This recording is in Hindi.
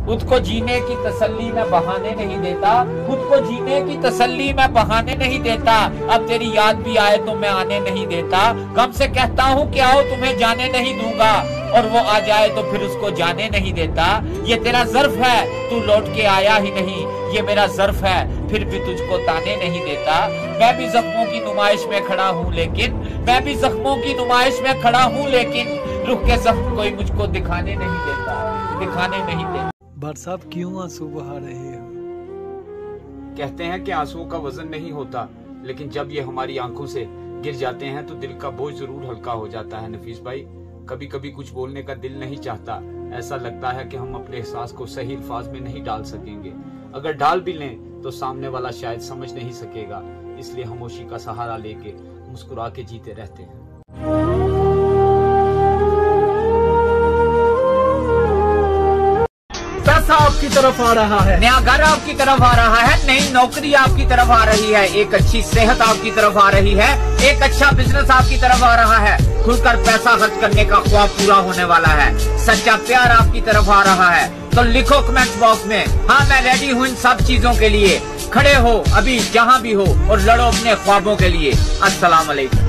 खुद को जीने की तसल्ली मैं बहाने नहीं देता, खुद को जीने की तसल्ली मैं बहाने नहीं देता। अब तेरी याद भी आए तो मैं आने नहीं देता, गम से कहता हूँ कि आओ तुम्हें जाने नहीं दूंगा, और वो आ जाए तो फिर उसको जाने नहीं देता। ये तेरा ज़र्फ है, तू लौट के आया ही नहीं, ये मेरा ज़र्फ है, फिर भी तुझको ताने नहीं देता। मैं भी जख्मों की नुमाइश में खड़ा हूँ लेकिन, मैं भी जख्मों की नुमाइश में खड़ा हूँ लेकिन, रुख के जख्म कोई मुझको दिखाने नहीं देता, दिखाने नहीं देता। भट्ट साहब क्यों आंसू बहा रहे हैं? कहते हैं कि आंसुओं का वजन नहीं होता, लेकिन जब ये हमारी आंखों से गिर जाते हैं तो दिल का बोझ जरूर हल्का हो जाता है। नफीस भाई, कभी कभी कुछ बोलने का दिल नहीं चाहता, ऐसा लगता है कि हम अपने एहसास को सही अल्फाज में नहीं डाल सकेंगे। अगर डाल भी लें तो सामने वाला शायद समझ नहीं सकेगा, इसलिए खामोशी का सहारा लेके मुस्कुरा के जीते रहते हैं। पैसा आपकी तरफ आ रहा है, नया घर आपकी तरफ आ रहा है, नई नौकरी आपकी तरफ आ रही है, एक अच्छी सेहत आपकी तरफ आ रही है, एक अच्छा बिजनेस आपकी तरफ आ रहा है, खुलकर पैसा खर्च करने का ख्वाब पूरा होने वाला है, सच्चा प्यार आपकी तरफ आ रहा है। तो लिखो कमेंट बॉक्स में, हाँ मैं रेडी हूँ इन सब चीजों के लिए। खड़े हो अभी जहाँ भी हो और लड़ो अपने ख्वाबों के लिए। अस्सलाम वालेकुम।